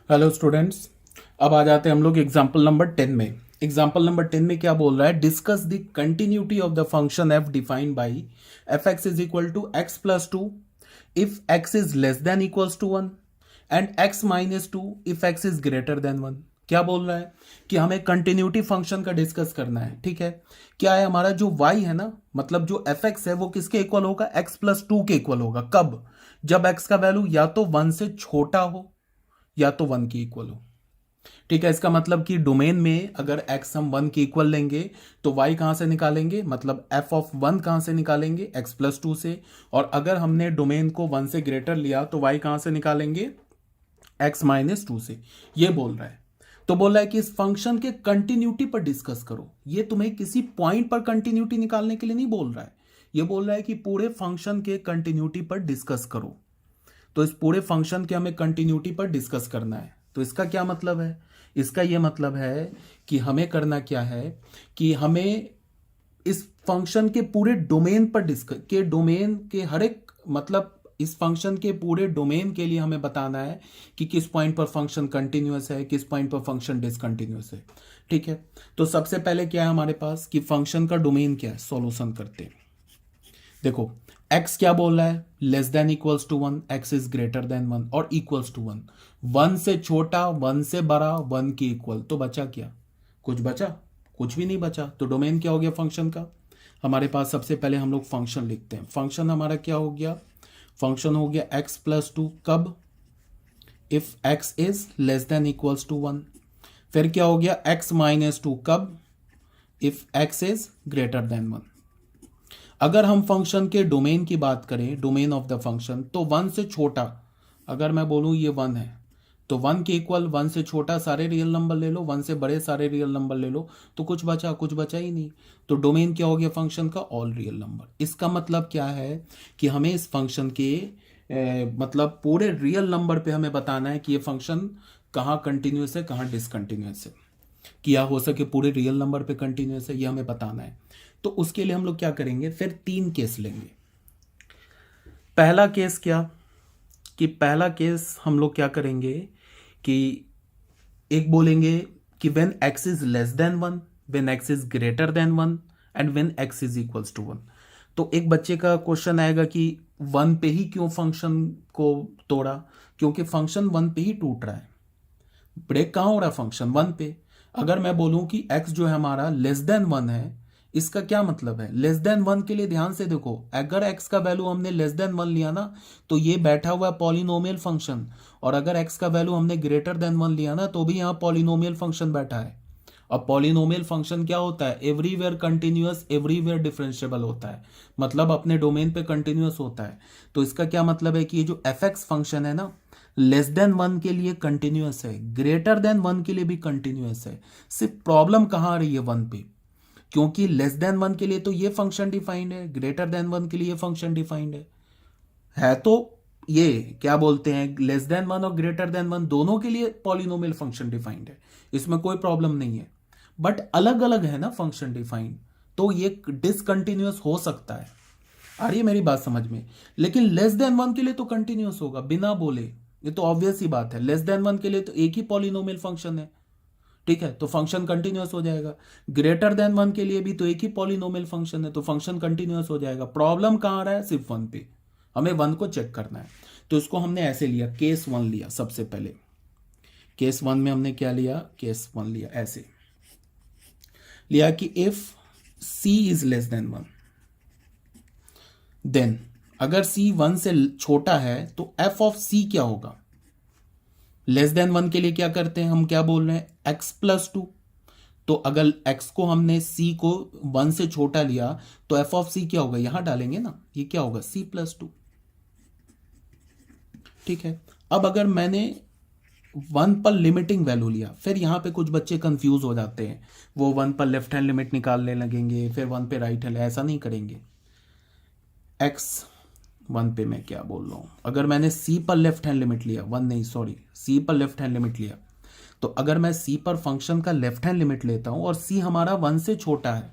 Hello students. अब आ जाते हैं हम लोग एग्जाम्पल नंबर 10 में। एग्जाम्पल नंबर 10 में क्या बोल रहा है? Discuss the continuity of the function f defined by f x is equal to x plus two if x is less than equals to one and x minus two if x is greater than one. क्या बोल रहा है कि हमें continuity function का discuss करना है। ठीक है, क्या है हमारा जो y है ना, मतलब जो एफ एक्स है वो किसके इक्वल होगा? एक्स प्लस टू के इक्वल होगा। कब? जब x का वैल्यू या तो वन से छोटा हो या तो वन की इक्वल हो। ठीक है, इसका मतलब कि डोमेन में अगर x हम वन की इक्वल लेंगे तो y कहां से निकालेंगे, मतलब f ऑफ वन कहां से निकालेंगे? x प्लस टू से। और अगर हमने डोमेन को वन से ग्रेटर लिया तो y कहां से निकालेंगे? x माइनस टू से। ये बोल रहा है। तो बोल रहा है कि इस फंक्शन के कंटिन्यूटी पर डिस्कस करो। ये तुम्हें किसी पॉइंट पर कंटिन्यूटी निकालने के लिए नहीं बोल रहा है, ये बोल रहा है कि पूरे फंक्शन के कंटिन्यूटी पर डिस्कस करो। तो इस पूरे फंक्शन के हमें कंटिन्यूटी पर डिस्कस करना है। तो इसका क्या मतलब है? इसका यह मतलब है कि हमें करना क्या है कि हमें इस फंक्शन के पूरे डोमेन पर डिस्कस के डोमेन के हर एक, मतलब इस फंक्शन के पूरे डोमेन के लिए हमें बताना है कि किस पॉइंट पर फंक्शन कंटिन्यूअस है, किस पॉइंट पर फंक्शन डिसकंटिन्यूअस है। ठीक है, तो सबसे पहले क्या है हमारे पास कि फंक्शन का डोमेन क्या है, सॉल्यूशन करते हैं। देखो x क्या बोल रहा है? Less than equals to one, x is greater than one और इक्वल्स टू वन। वन से छोटा, वन से बड़ा, वन की इक्वल। तो बचा क्या? कुछ बचा? कुछ भी नहीं बचा। तो डोमेन क्या हो गया फंक्शन का? हमारे पास सबसे पहले हम लोग फंक्शन लिखते हैं। फंक्शन हमारा क्या हो गया? फंक्शन हो गया एक्स प्लस टू। कब? If x is less than equals to one. फिर क्या हो गया? X minus two. कब? If x is greater than one. अगर हम फंक्शन के डोमेन की बात करें, डोमेन ऑफ द फंक्शन, तो वन से छोटा, अगर मैं बोलूं ये वन है तो वन के इक्वल, वन से छोटा सारे रियल नंबर ले लो, वन से बड़े सारे रियल नंबर ले लो। तो कुछ बचा? कुछ बचा ही नहीं। तो डोमेन क्या हो गया फंक्शन का? All real number. इसका मतलब क्या है कि हमें इस फंक्शन के मतलब पूरे रियल नंबर पे हमें बताना है कि ये फंक्शन कहाँ कंटिन्यूस है, कहाँ डिसकंटिन्यूस है। किया हो सके पूरे रियल नंबर पे कंटिन्यूस है, ये हमें बताना है। तो उसके लिए हम लोग क्या करेंगे? फिर तीन केस लेंगे। पहला केस क्या कि पहला केस हम लोग क्या करेंगे कि एक बोलेंगे कि when x is less than one, when x is greater than one and when x is equals to one. तो एक बच्चे का क्वेश्चन आएगा कि वन पे ही क्यों फंक्शन को तोड़ा? क्योंकि फंक्शन वन पे ही टूट रहा है। ब्रेक कहाँ हो रहा है? फंक्शन वन पे। अगर मैं बोलूं कि x जो है हमारा लेस देन वन है, इसका क्या मतलब है? लेस देन वन के लिए ध्यान से देखो, अगर x का वैल्यू हमने लेस देन वन लिया ना तो ये बैठा हुआ है पॉलिनोमियल फंक्शन, और अगर x का वैल्यू हमने ग्रेटर देन वन लिया ना तो भी यहाँ पॉलिनोमियल फंक्शन बैठा है। अब पॉलिनोमियल फंक्शन क्या होता है? एवरीवेयर कंटिन्यूअस, एवरीवेयर डिफरेंशिएबल होता है, मतलब अपने डोमेन पे कंटिन्यूअस होता है। तो इसका क्या मतलब है कि ये जो एफ एक्स फंक्शन है ना, लेस देन वन के लिए कंटिन्यूअस है, ग्रेटर देन वन के लिए भी कंटिन्यूअस है। सिर्फ प्रॉब्लम कहाँ आ रही है? वन पे। क्योंकि लेस देन वन के लिए तो ये फंक्शन डिफाइंड है, ग्रेटर देन वन के लिए ये फंक्शन डिफाइंड है तो ये क्या बोलते हैं, लेस देन वन और ग्रेटर देन वन दोनों के लिए पॉलिनोमियल फंक्शन डिफाइंड है, इसमें कोई प्रॉब्लम नहीं है। बट अलग अलग है ना फंक्शन डिफाइंड, तो ये डिसकंटिन्यूअस हो सकता है। आ रही है मेरी बात समझ में? लेकिन लेस देन वन के लिए तो कंटिन्यूअस होगा बिना बोले, ये तो ऑब्वियस ही बात है। लेस देन वन के लिए तो एक ही पॉलिनोमियल फंक्शन है, ठीक है, तो फंक्शन कंटिन्यूअस हो जाएगा। ग्रेटर देन वन के लिए भी तो एक ही पॉलिनोमियल फंक्शन है, तो फंक्शन कंटिन्यूअस हो जाएगा। प्रॉब्लम कहाँ आ रहा है? सिर्फ वन पे, हमें वन को चेक करना है। तो इसको हमने ऐसे लिया, केस वन लिया। सबसे पहले केस वन में हमने क्या लिया? केस वन लिया, ऐसे लिया कि if c is less than one, then अगर c वन से छोटा है तो f ऑफ c क्या होगा? लेस देन वन के लिए क्या करते हैं हम? क्या बोल रहे हैं? x plus to. तो अगर x को हमने c को वन से छोटा लिया तो f ऑफ c क्या होगा? यहां डालेंगे ना, ये क्या होगा? c plus two. ठीक है, अब अगर मैंने वन पर लिमिटिंग वैल्यू लिया, फिर यहां पे कुछ बच्चे कंफ्यूज हो जाते हैं, वो वन पर लेफ्ट हैंड लिमिट निकालने लगेंगे, फिर वन पे राइट हैंड। ऐसा नहीं करेंगे। x वन पे मैं क्या बोल रहा हूं, अगर मैंने c पर लेफ्ट हैंड लिमिट लिया, वन नहीं सॉरी, c पर लेफ्ट हैंड लिमिट लिया, तो अगर मैं c पर फंक्शन का लेफ्ट हैंड लिमिट लेता हूं और c हमारा वन से छोटा है,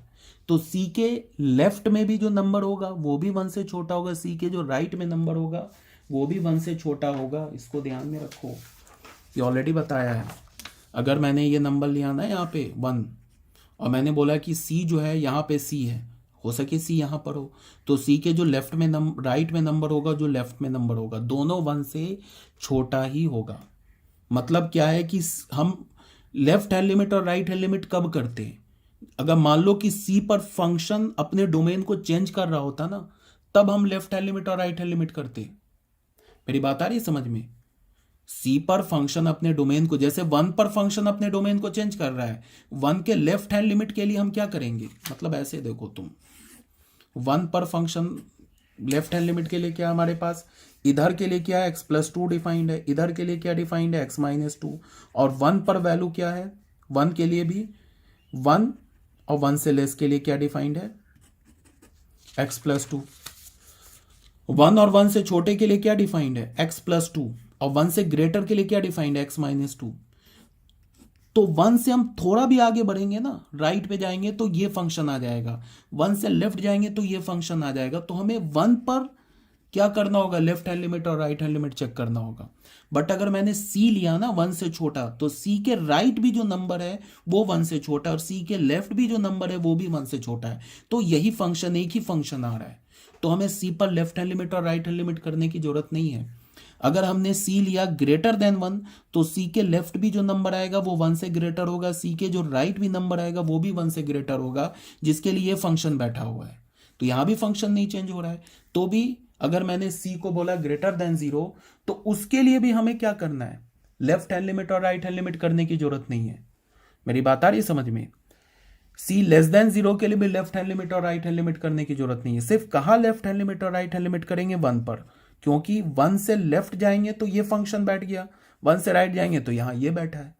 तो c के लेफ्ट में भी जो नंबर होगा वो भी वन से छोटा होगा, c के जो राइट में नंबर होगा वो भी वन से छोटा होगा। इसको ध्यान में रखो। ये ऑलरेडी बताया है। अगर मैंने ये नंबर लिया ना यहाँ पे 1 और मैंने बोला कि सी जो है यहाँ पे सी है, हो सके सी यहाँ पर हो, तो सी के जो लेफ्ट में राइट में नंबर होगा, जो लेफ्ट में नंबर होगा, दोनों 1 से छोटा ही होगा। मतलब क्या है कि हम लेफ्ट हैंड लिमिट और राइट हैंड लिमिट कब करते हैं? अगर मान लो कि सी पर फंक्शन अपने डोमेन को चेंज कर रहा होता ना, तब हम लेफ्ट हैंड लिमिट और राइट हैंड लिमिट करते। मेरी बात आ रही है समझ में? सी पर फंक्शन अपने डोमेन को, जैसे 1 पर फंक्शन अपने डोमेन को चेंज कर रहा है, 1 के लेफ्ट हैंड लिमिट के लिए हम क्या करेंगे? मतलब ऐसे देखो तुम, 1 पर फंक्शन लेफ्ट हैंड लिमिट के लिए क्या हमारे पास, इधर के लिए क्या है, x+2 डिफाइंड है, इधर के लिए क्या डिफाइंड है, x-2, और 1 पर वैल्यू क्या है, 1 के लिए भी 1 और 1 से लेस के लिए क्या डिफाइंड है, x+2। 1 और 1 से छोटे के लिए क्या डिफाइंड है, x+2, और 1 से ग्रेटर के लिए क्या डिफाइंड है, x-2। तो 1 से हम थोड़ा भी आगे बढ़ेंगे ना, राइट पे जाएंगे तो ये फंक्शन आ जाएगा, 1 से लेफ्ट जाएंगे तो ये फंक्शन आ जाएगा। तो हमें 1 पर क्या करना होगा, लेफ्ट हैंड लिमिट और राइट हैंड लिमिट चेक करना होगा। बट अगर मैंने सी लिया ना 1 से छोटा, तो सी के राइट भी जो नंबर है वो 1 से छोटा, और सी के लेफ्ट भी जो नंबर है वो भी 1 से छोटा है। तो यही फंक्शन, एक ही फंक्शन आ रहा है, तो हमें सी पर लेफ्ट हैंड लिमिट और राइट हैंड लिमिट करने की जरूरत नहीं है। अगर हमने सी लिया ग्रेटर देन 1, तो सी के लेफ्ट भी जो नंबर आएगा वो 1 से ग्रेटर होगा, सी के जो राइट भी नंबर आएगा वो भी 1 से ग्रेटर होगा, जिसके लिए फंक्शन बैठा हुआ है। तो यहां भी फंक्शन नहीं चेंज हो रहा है, तो भी अगर मैंने सी को बोला ग्रेटर देन 0, तो उसके लिए भी हमें क्या करना है, लेफ्ट हैंड लिमिट और राइट हैंड लिमिट करने की जरूरत नहीं है। मेरी बात आ रही है समझ में? सी लेस देन 0 के लिए भी लेफ्ट हैंड लिमिट और राइट हैंड लिमिट करने की जरूरत नहीं है। सिर्फ कहां लेफ्ट हैंड लिमिट और राइट हैंड लिमिट करेंगे, 1 पर, क्योंकि 1 से लेफ्ट जाएंगे तो ये फंक्शन बैठ गया, 1 से राइट जाएंगे तो यहां ये बैठा है।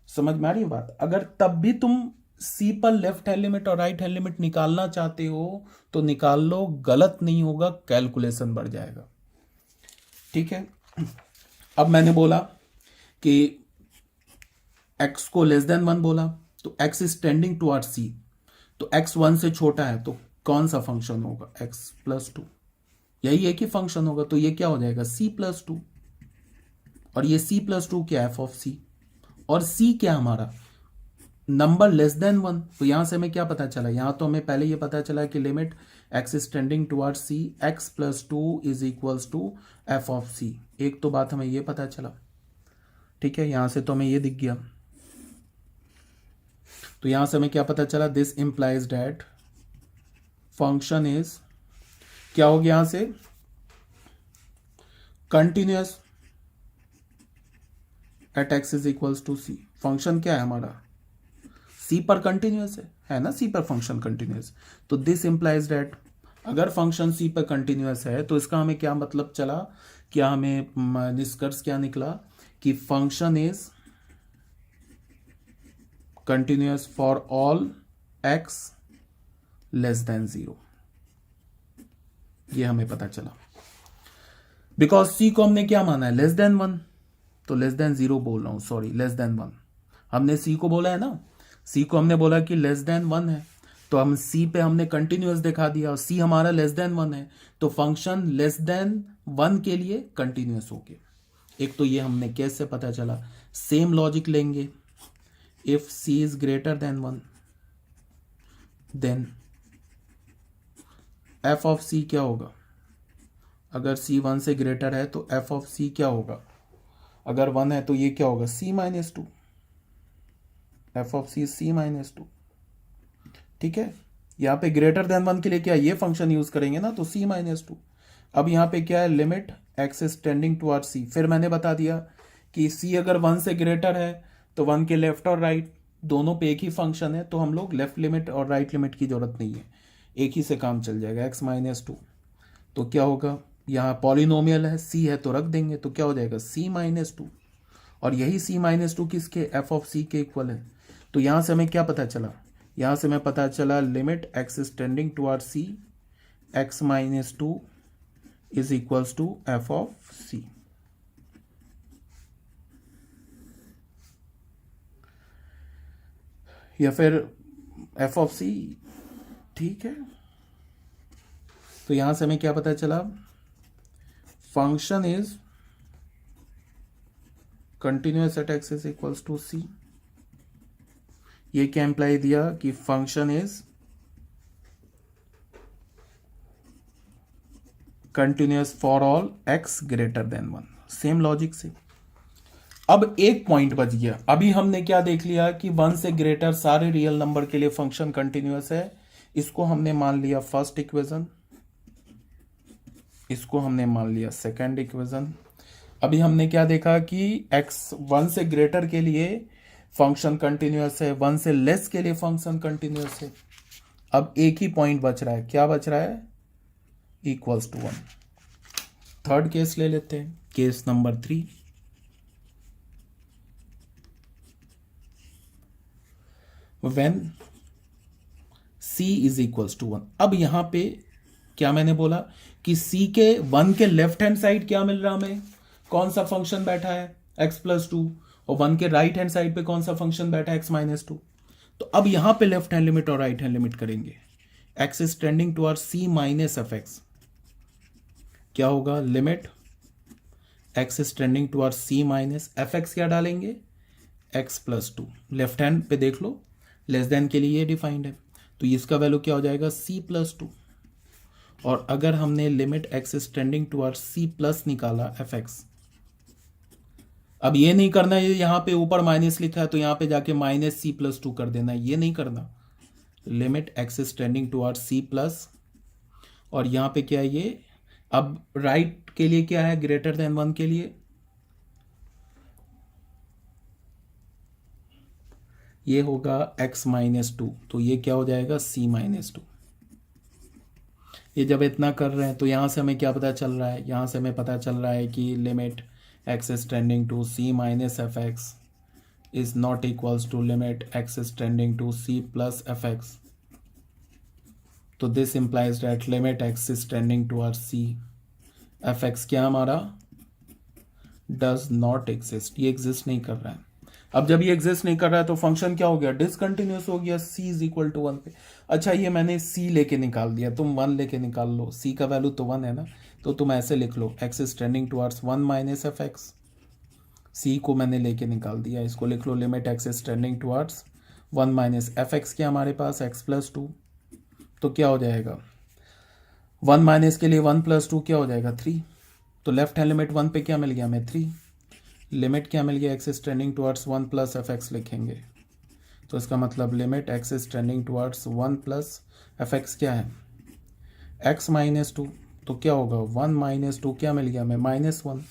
समझ में आ रही है बात? अगर तब भी तुम सी पर लेफ्ट हैंड लिमिट और राइट हैंड लिमिट निकालना चाहते हो तो निकाल लो, गलत नहीं होगा, कैलकुलेशन बढ़ जाएगा। ठीक है, अब मैंने बोला कि x को लेस देन 1 बोला, तो x is tending toward c, तो x 1 से छोटा है, तो कौन सा फंक्शन होगा, x+2, यही एक ही फंक्शन होगा, तो ये क्या हो जाएगा, c+2, और ये c+2 क्या है, f(c), और c क्या हमारा, नंबर लेस देन 1। तो यहां से हमें क्या पता चला, यहां तो हमें पहले ये पता चला कि limit x is tending toward c, x+2 is equals to f(c). एक तो बात हमें ये पता चला, ठीक है, यहां से तो हमें ये दिख गया। तो यहां से हमें क्या पता चला, this implies that function is, क्या हो गया यहां से, continuous at x is equals to c। Function क्या है हमारा, सी पर कंटिन्यूअस है ना, सी पर फंक्शन कंटिन्यूअस। तो दिस इंप्लाइज दैट, अगर फंक्शन सी पर कंटिन्यूअस है तो इसका हमें क्या मतलब चला, क्या हमें निष्कर्ष क्या निकला कि function is continuous for all x less than 0। ये हमें पता चला, बिकॉज सी को हमने क्या माना है, लेस देन 1, तो लेस देन 0 बोल रहा हूं, सॉरी, लेस देन 1 हमने सी को बोला है ना, सी को हमने बोला कि लेस देन 1 है, तो हम सी पे हमने कंटिन्यूअस दिखा दिया, और सी हमारा लेस देन 1 है, तो फंक्शन लेस देन 1 के लिए कंटिन्यूअस हो गया। एक तो ये हमने कैसे पता चला, सेम लॉजिक लेंगे, if c is greater than 1 then f of c क्या होगा, अगर सी 1 से ग्रेटर है तो एफ ऑफ सी क्या होगा, अगर 1 है तो ये क्या होगा, c-2, F of C c-2। ठीक है, यहां पे ग्रेटर देन 1 के लिए क्या ये फंक्शन यूज करेंगे ना, तो c-2। अब यहां पे क्या है, limit x is tending toward c। फिर मैंने बता दिया कि c अगर 1 से ग्रेटर है तो 1 के लेफ्ट और राइट दोनों पे एक ही फंक्शन है, तो हम लोग लेफ्ट लिमिट और राइट लिमिट की जरूरत नहीं है, एक ही से काम चल जाएगा, x-2। तो क्या होगा, यहाँ पॉलिनोमियल है, c है तो रख देंगे, तो क्या हो जाएगा, c-2, और यही c-2 किसके, f ऑफ c के इक्वल है। तो यहां से हमें क्या पता चला, यहां से हमें पता चला limit x is tending toward c, x-2 is equals to f of c। या फिर f ऑफ c, ठीक है। तो यहां से हमें क्या पता चला, function is continuous at x is equals to c. ये क्या इंप्लाई दिया कि function is continuous for all x greater than 1। Same logic से अब एक पॉइंट बच गया। अभी हमने क्या देख लिया कि 1 से ग्रेटर सारे रियल नंबर के लिए फंक्शन कंटिन्यूस है। इसको हमने मान लिया फर्स्ट इक्वेशन, इसको हमने मान लिया सेकंड इक्वेशन। अभी हमने क्या देखा कि x 1 से ग्रेटर के लिए फंक्शन कंटिन्यूस है, 1 से लेस के लिए फंक्शन कंटिन्यूस है। अब एक ही पॉइंट बच रहा है, क्या बच रहा है? Equals to 1। थर्ड केस ले लेते हैं, case number 3। When c is equals to 1। अब यहां पे क्या मैंने बोला कि c के 1 के लेफ्ट हैंड साइड क्या मिल रहा हमें? कौन सा फंक्शन बैठा है? x plus 2। और 1 के राइट हैंड साइड पे कौन सा फंक्शन बैठा है? x minus 2। तो अब यहां पे लेफ्ट हैंड लिमिट और राइट हैंड लिमिट करेंगे। x is tending towards c minus f x, क्या होगा? Limit x is tending towards c minus f x, क्या डालेंगे? x plus 2। लेफ्ट हैंड पे देख लो, लेस देन के लिए ये डिफाइंड है, तो इसका वैल्यू क्या हो जाएगा? c plus 2। और अगर हमने limit x is tending towards c plus निकाला एफ एक्स, अब ये नहीं करना है, यहां पे ऊपर माइनस लिखा है तो यहां पे जाके माइनस c प्लस 2 कर देना, ये नहीं करना। Limit x is tending towards c plus, और यहां पे क्या है ये? अब राइट के लिए क्या है? ग्रेटर देन 1 के लिए ये होगा x माइनस 2, तो ये क्या हो जाएगा? c minus 2। ये जब इतना कर रहे हैं तो यहां से हमें क्या पता चल रहा है? यहां से हमें पता चल रहा है कि limit x is tending to c minus f x is not equals to limit x is tending to c plus f x. तो this implies that limit x is tending towards c f x क्या हमारा? Does not exist, ये exist नहीं कर रहा है। अब जब ये एग्जिस्ट नहीं कर रहा है तो फंक्शन क्या हो गया? डिसकंटिन्यूस हो गया c इज इक्वल टू 1 पे। अच्छा, ये मैंने c लेके निकाल दिया, तुम 1 लेके निकाल लो। c का वैल्यू तो 1 है ना, तो तुम ऐसे लिख लो x is tending towards 1 minus f x. c को मैंने लेके निकाल दिया, इसको लिख लो limit x is tending towards 1 minus f x, क्या हमारे पास? x plus 2। तो क्या हो जाएगा? 1 माइनस के लिए 1 प्लस 2 क्या हो जाएगा? 3। तो लेफ्ट हैंड लिमिट 1 पे क्या मिल गया हमें? 3। लिमिट क्या मिल गया? x is tending towards 1 plus f x लिखेंगे, तो इसका मतलब limit x is tending towards 1 plus f x क्या है? x minus 2। तो क्या होगा? 1 माइनस 2 क्या मिल गया हमें? माइनस 1।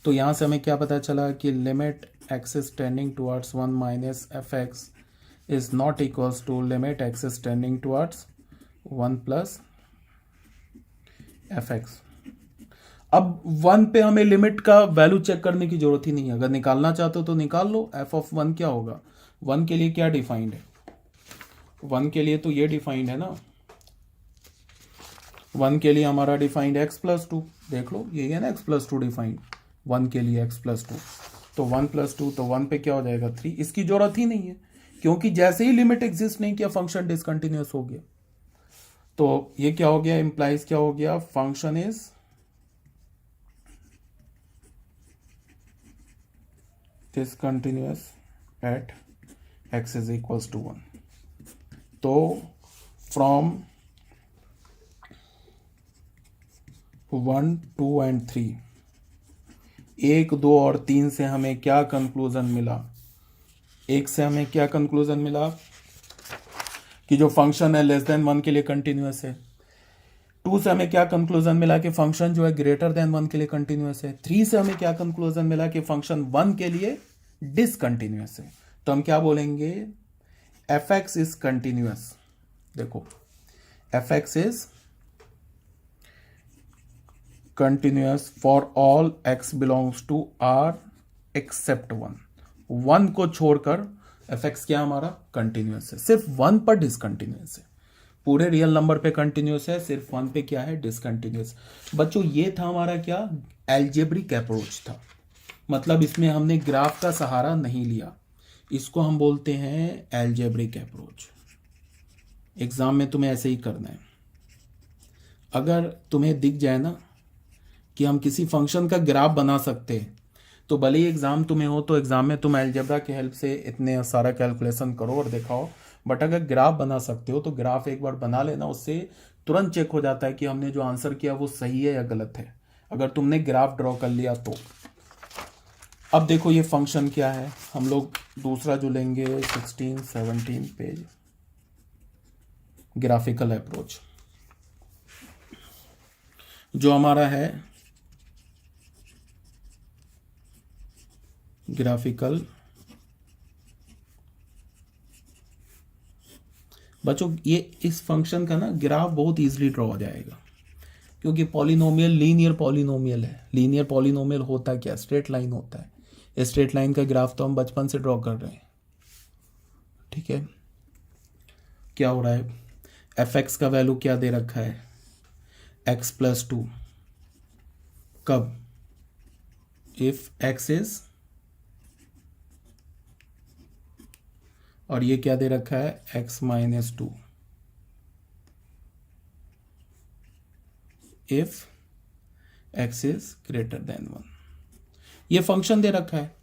तो यहाँ से हमें क्या पता चला कि limit x is tending towards 1 minus f x is not equals to limit x is tending towards 1 plus f x. अब 1 पे हमें लिमिट का वैल्यू चेक करने की जरूरत ही नहीं है, अगर निकालना चाहते हो तो निकाल लो। f ऑफ 1 क्या होगा? 1 के लिए क्या डिफाइंड है? 1 के लिए तो ये डिफाइंड है ना, 1 के लिए हमारा डिफाइंड x प्लस 2, देख लो यही है ना, x प्लस 2 डिफाइंड 1 के लिए, x प्लस 2। तो 1 प्लस 2, तो 1 पे क्या हो जाएगा? 3। इसकी जरूरत ही नहीं है, क्योंकि जैसे ही लिमिट एग्जिस्ट नहीं किया फंक्शन डिसकंटिन्यूस हो गया। तो ये क्या हो गया? इंप्लाइज क्या हो गया? Function is discontinuous at x is equals to 1। तो फ्रॉम 1, 2 एंड 3, 1, 2 और 3 से हमें क्या कंक्लूजन मिला? 1 से हमें क्या कंक्लूजन मिला? कि जो फंक्शन है लेस देन 1 के लिए कंटिन्यूअस है। 2 से हमें क्या कंक्लूजन मिला? कि फंक्शन जो है ग्रेटर देन 1 के लिए कंटिन्यूअस है। 3 से हमें क्या कंक्लूजन मिला? कि फंक्शन 1 के लिए डिसकंटिन्यूअस है। तो हम क्या बोलेंगे? F x is continuous. देखो, f x is continuous for all x belongs to R except 1। 1 को छोड़कर एफ एक्स क्या हमारा? कंटिन्यूअस है। सिर्फ 1 पर डिसकंटिन्यूअस है, पूरे रियल नंबर पे कंटिन्यूअस है, सिर्फ 1 पे क्या है? डिसकंटिन्यूअस। बच्चों ये था हमारा क्या? एल्जेब्रिक अप्रोच था, मतलब इसमें हमने ग्राफ का सहारा नहीं लिया, इसको हम बोलते हैं एल्जेब्रिक अप्रोच। एग्जाम में तुम्हें ऐसे ही करना है। अगर तुम्हें दिख जाए ना कि हम किसी फंक्शन का ग्राफ बना सकते हैं, तो भले ही एग्ज़ाम तुम्हें हो तो एग्ज़ाम में तुम अलजेब्रा की हेल्प से इतने सारा कैलकुलेशन करो और दिखाओ, बट अगर ग्राफ बना सकते हो तो ग्राफ एक बार बना लेना, उससे तुरंत चेक हो जाता है कि हमने जो आंसर किया वो सही है या गलत है, अगर तुमने ग्राफ ड्रॉ कर लिया तो। अब देखो ये फंक्शन क्या है, हम लोग दूसरा जो लेंगे 16-17 पेज, ग्राफिकल अप्रोच, जो हमारा है ग्राफिकल। बच्चों ये इस फंक्शन का ना ग्राफ बहुत इजीली ड्रॉ हो जाएगा, क्योंकि पॉलिनोमियल लीनियर पॉलिनोमियल है। लीनियर पॉलिनोमियल होता क्या, स्ट्रेट लाइन होता है। स्ट्रेट लाइन का ग्राफ तो हम बचपन से ड्रॉ कर रहे हैं, ठीक है। क्या हो रहा है, एफ एक्स का वैल्यू क्या दे रखा है, x+2, कब, इफ x इज, और ये क्या दे रखा है x-2, if x is greater than 1। ये फंक्शन दे रखा है।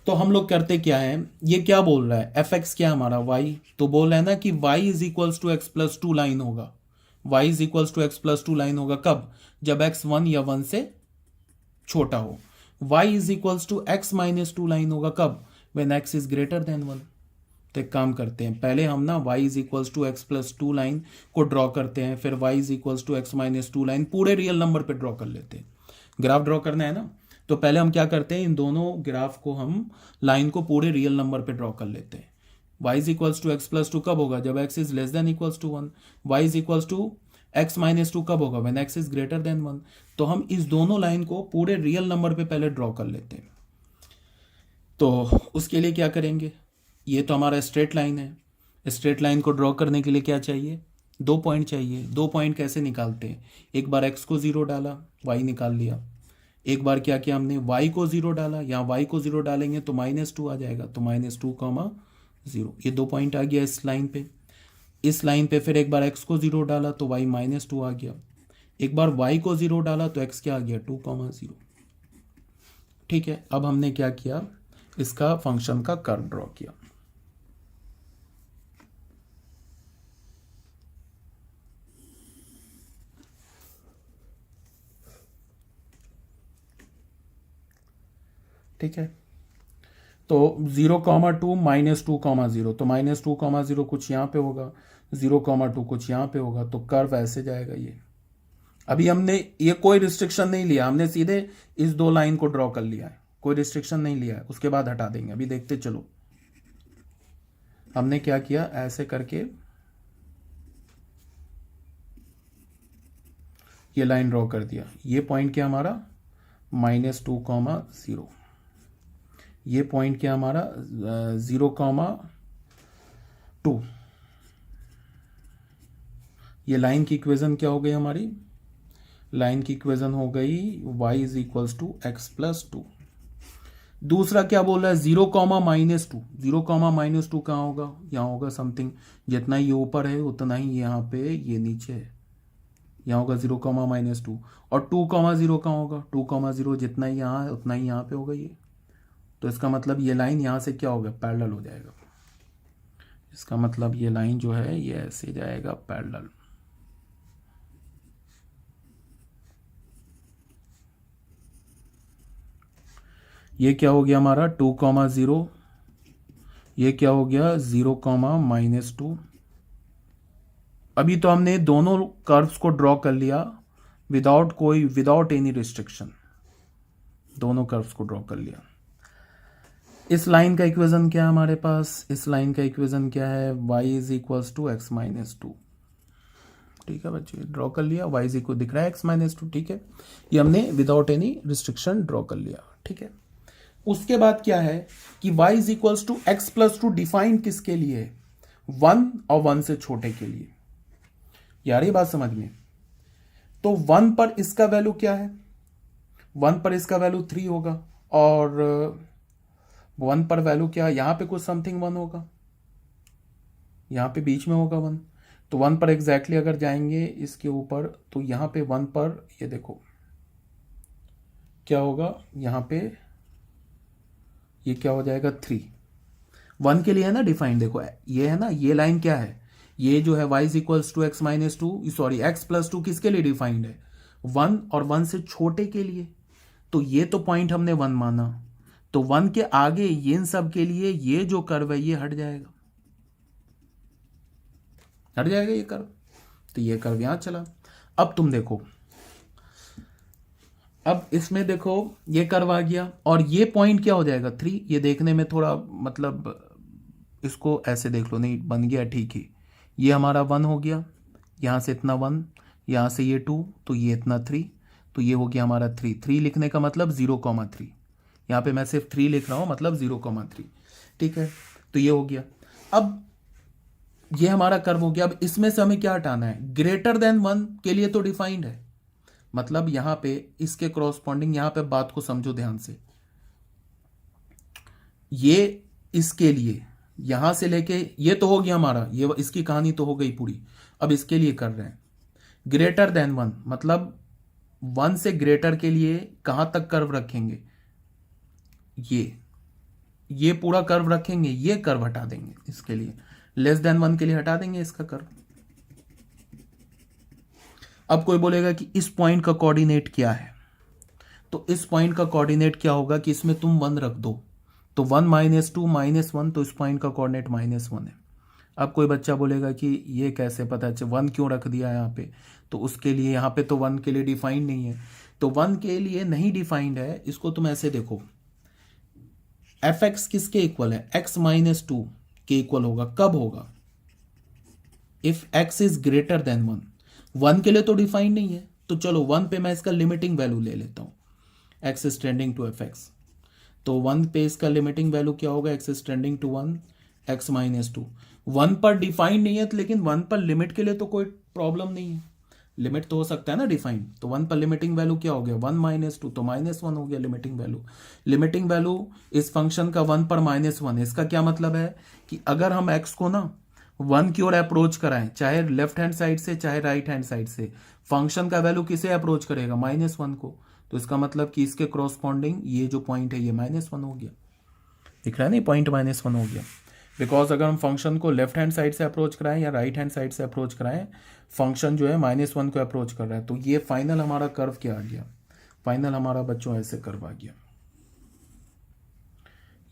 तो हम लोग करते क्या है, ये क्या बोल रहा है, एफ एक्स क्या हमारा y, तो बोल रहा है ना कि y is equals to x+2 line होगा, y is equals to x+2 line होगा कब, जब x 1 या 1 से छोटा हो। y is equals to x-2 line होगा कब, when x is greater than 1। तो एक काम करते हैं, पहले हम ना y is equals to x+2 line को ड्रॉ करते हैं, फिर y is equals to x-2 line पूरे रियल नंबर पे ड्रॉ कर लेते हैं। ग्राफ ड्रॉ करना है ना, तो पहले हम क्या करते हैं, इन दोनों ग्राफ को हम लाइन को पूरे रियल नंबर पे ड्रॉ कर लेते हैं। y is equals to x+2 कब होगा, जब x is less than equals to 1। y is equals to x-2 कब होगा, when x is greater than 1। तो हम इस दोनों लाइन को पूरे रियल नंबर पे पहले ड्रॉ कर लेते हैं। तो उसके लिए क्या करेंगे, ये तो हमारा स्ट्रेट लाइन है, स्ट्रेट लाइन को ड्रॉ करने के लिए क्या चाहिए, 2 पॉइंट चाहिए। 2 पॉइंट कैसे निकालते हैं, एक बार x को 0 डाला, y निकाल लिया। एक बार क्या किया हमने, y को 0 डाला, यहाँ y को 0 डालेंगे तो -2 आ जाएगा, तो -2, 0, ये 2 पॉइंट आ गया इस लाइन पे। इस लाइन पे फिर एक बार x को 0 डाला तो y -2 आ गया। एक बार y को 0 डाला तो x क्या आ गया, 2, 0। ठीक है, अब हमने क्या किया, इसका फंक्शन का कर्व ड्रॉ किया। ठीक है, तो 0, 2, -2, 0, तो -2, 0 कुछ यहाँ पे होगा, 0, 2 कुछ यहाँ पे होगा, तो कर्व ऐसे जाएगा ये। अभी हमने ये कोई रिस्ट्रिक्शन नहीं लिया, हमने सीधे इस 2 लाइन को ड्रॉ कर लिया है, कोई रिस्ट्रिक्शन नहीं लिया है, उसके बाद हटा देंगे। अभी देखते चलो हमने क्या किया, ऐसे करके ये लाइन ड्रॉ कर दिया। ये पॉइंट क्या हमारा -2, 0, ये पॉइंट क्या हमारा 0, 2। ये लाइन की इक्वेशन क्या हो गई हमारी, लाइन की इक्वेशन हो गई y is equals to x+2। दूसरा क्या बोल रहा है, 0, -2, 0, -2 कहाँ होगा, यहाँ होगा समथिंग, जितना ये ऊपर है उतना ही यहाँ पे ये नीचे है, यहाँ होगा 0, -2। और 2, 0 कहाँ होगा, 2, 0 जितना ही यहाँ है उतना ही यहाँ पे होगा ये। तो इसका मतलब ये लाइन यहाँ से क्या होगा, पैरेलल हो जाएगा। इसका मतलब ये लाइन जो है ये ऐसे जाएगा पैरेलल। ये क्या हो गया हमारा 2, 0, ये क्या हो गया 0, -2। अभी तो हमने दोनों कर्व्स को ड्रॉ कर लिया विदाउट एनी रिस्ट्रिक्शन, दोनों कर्व्स को ड्रॉ कर लिया। इस लाइन का इक्वेशन क्या है हमारे पास, इस लाइन का इक्वेशन क्या है, y is equals to x-2। ठीक है बच्चे, ड्रॉ कर लिया, y इज इक्वल दिख रहा है x-2। ठीक है, ये हमने विदाउट एनी रिस्ट्रिक्शन ड्रॉ कर लिया। ठीक है, उसके बाद क्या है कि y is equals to x+2 define किसके लिए, 1 और 1 से छोटे के लिए। यार ये बात समझ में, तो 1 पर इसका वैल्यू क्या है, 1 पर इसका वैल्यू 3 होगा, और 1 पर वैल्यू क्या है, यहां पे कुछ समथिंग 1 होगा, यहां पे बीच में होगा 1। तो 1 पर एग्जैक्टली अगर जाएंगे इसके ऊपर, तो यहां पे 1 पर ये देखो क्या होगा, यहां पे ये क्या हो जाएगा 3। 1 के लिए है ना डिफाइंड, देखो ये है ना, ये लाइन क्या है, ये जो है y is equals to x minus two, sorry x plus two किसके लिए डिफाइंड है, 1 और 1 से छोटे के लिए। तो ये तो पॉइंट हमने 1 माना, तो 1 के आगे ये इन सब के लिए ये जो कर्व है ये हट जाएगा, हट जाएगा ये कर्व। तो ये कर्व यहां चला। अब तुम देखो, अब इसमें देखो ये कर्व आ गया और ये पॉइंट क्या हो जाएगा 3। ये देखने में थोड़ा मतलब इसको ऐसे देख लो, नहीं बन गया ठीक ही। ये हमारा 1 हो गया, यहाँ से इतना 1, यहाँ से ये 2, तो ये इतना 3, तो ये हो गया हमारा 3। 3 लिखने का मतलब 0,3, यहाँ पे मैं सिर्फ 3 लिख रहा हूँ, मतलब 0,3, ठीक है। तो ये हो गया। अब ये हमारा कर्व हो गया। अब इसमें से हमें क्या हटाना है, ग्रेटर देन 1 के लिए तो डिफाइंड है, मतलब यहां पे इसके कॉरस्पॉन्डिंग, यहां पे बात को समझो ध्यान से, ये इसके लिए यहां से लेके ये तो हो गया हमारा, ये इसकी कहानी तो हो गई पूरी। अब इसके लिए कर रहे हैं ग्रेटर देन 1, मतलब 1 से ग्रेटर के लिए कहां तक कर्व रखेंगे, ये पूरा कर्व रखेंगे, ये कर्व हटा देंगे इसके लिए, लेस देन 1 के लिए हटा देंगे इसका कर्व। अब कोई बोलेगा कि इस पॉइंट का कोऑर्डिनेट क्या है, तो इस पॉइंट का कोऑर्डिनेट क्या होगा कि इसमें तुम 1 रख दो, तो 1 - 2 - 1, तो इस पॉइंट का कोऑर्डिनेट -1 है। अब कोई बच्चा बोलेगा कि ये कैसे पता चले, 1 क्यों रख दिया यहाँ पे, तो उसके लिए यहाँ पे तो 1 के लिए डिफाइंड नहीं है, तो 1 के लिए नहीं डिफाइंड है। इसको तुम ऐसे देखो, एफ एक्स किसके इक्वल है, x - 2 के इक्वल होगा, कब होगा, if x is greater than 1। 1 के लिए तो डिफाइंड नहीं है, तो चलो 1 पे मैं इसका लिमिटिंग वैल्यू ले लेता हूं, x is tending to f x, तो 1 पे इसका लिमिटिंग वैल्यू क्या होगा, x is tending to 1, x - 2। 1 पर डिफाइंड नहीं है तो, लेकिन 1 पर लिमिट के लिए तो कोई प्रॉब्लम नहीं है, लिमिट तो हो सकता है ना डिफाइंड। तो 1 पर लिमिटिंग वैल्यू क्या हो गया, 1 - 2, तो -1 हो गया लिमिटिंग वैल्यू। लिमिटिंग वैल्यू इस फंक्शन का 1 पर -1 है। इसका क्या मतलब है कि अगर हम x को ना 1 की ओर अप्रोच कराएं, चाहे लेफ्ट हैंड साइड से चाहे राइट हैंड साइड से, फंक्शन का वैल्यू किसे अप्रोच करेगा, -1 को। तो इसका मतलब कि इसके क्रॉसपॉन्डिंग ये जो पॉइंट है ये -1 हो गया, दिख रहा है नहीं, पॉइंट -1 हो गया। बिकॉज अगर हम फंक्शन को लेफ्ट हैंड साइड से अप्रोच कराएं या राइट हैंड साइड से अप्रोच कराएं, फंक्शन जो है -1 को अप्रोच कर रहा है। तो ये फाइनल हमारा कर्व क्या आ गया, फाइनल हमारा बच्चों ऐसे कर्व आ गया।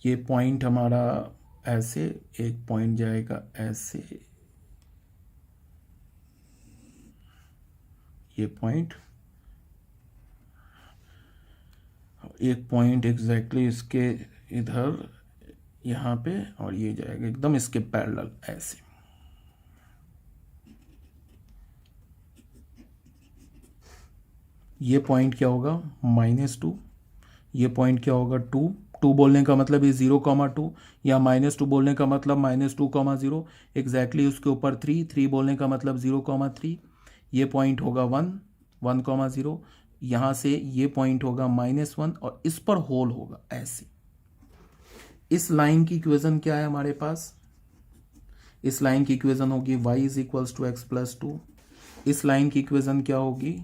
ये पॉइंट हमारा ऐसे, एक पॉइंट जाएगा ऐसे, ये पॉइंट, एक पॉइंट एग्जैक्टली इसके इधर यहां पे, और ये जाएगा एकदम इसके पैरेलल ऐसे। ये पॉइंट क्या होगा -2, ये पॉइंट क्या होगा 2 बोलने का मतलब ये 0,2, या -2 बोलने का मतलब -2,0, एग्जैक्टली उसके ऊपर 3 बोलने का मतलब 0,3। ये पॉइंट होगा 1,0, यहाँ से ये पॉइंट होगा -1 और इस पर होल होगा ऐसे। इस लाइन की इक्वेशन क्या है हमारे पास, इस लाइन की इक्वेशन होगी y is equals to x + 2। इस लाइन की इक्वेशन क्या होगी,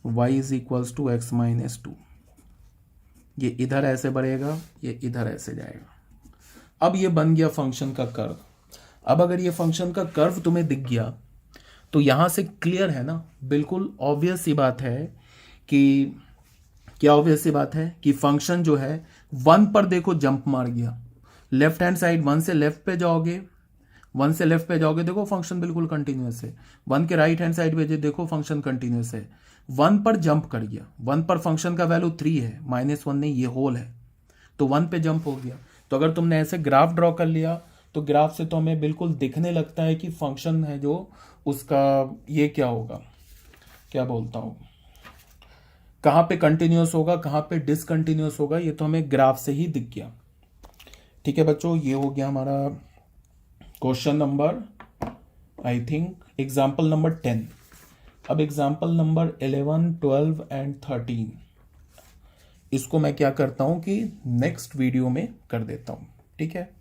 y is equals to x - 2। ये इधर ऐसे बढ़ेगा, ये इधर ऐसे जाएगा। अब ये बन गया फंक्शन का कर्व। अब अगर ये फंक्शन का कर्व तुम्हें दिख गया तो यहां से क्लियर है ना, बिल्कुल ऑब्वियस सी बात है कि, क्या ऑब्वियस सी बात है कि फंक्शन जो है 1 पर देखो जंप मार गया, लेफ्ट हैंड साइड 1 से लेफ्ट पे जाओगे, 1 से लेफ्ट पे जाओगे, देखो फंक्शन बिल्कुल कंटिन्यूअस है। 1 के राइट हैंड साइड पे देखो फंक्शन कंटिन्यूअस है। 1 पर जंप कर गया, 1 पर फंक्शन का वैल्यू 3 है, -1 नहीं, ये होल है, तो 1 पे जंप हो गया। तो अगर तुमने ऐसे ग्राफ ड्रॉ कर लिया तो ग्राफ से तो हमें बिल्कुल दिखने लगता है कि फंक्शन है जो उसका ये क्या होगा, क्या बोलता हूं, कहां पे कंटिन्यूअस होगा कहां पे डिसकंटिन्यूअस होगा, ये तो हमें ग्राफ से ही दिख गया। ठीक है बच्चों, ये हो गया हमारा question number, I think example number 10। अब एग्जाम्पल नंबर 11, 12 एंड 13 इसको मैं क्या करता हूं कि नेक्स्ट वीडियो में कर देता हूं, ठीक है।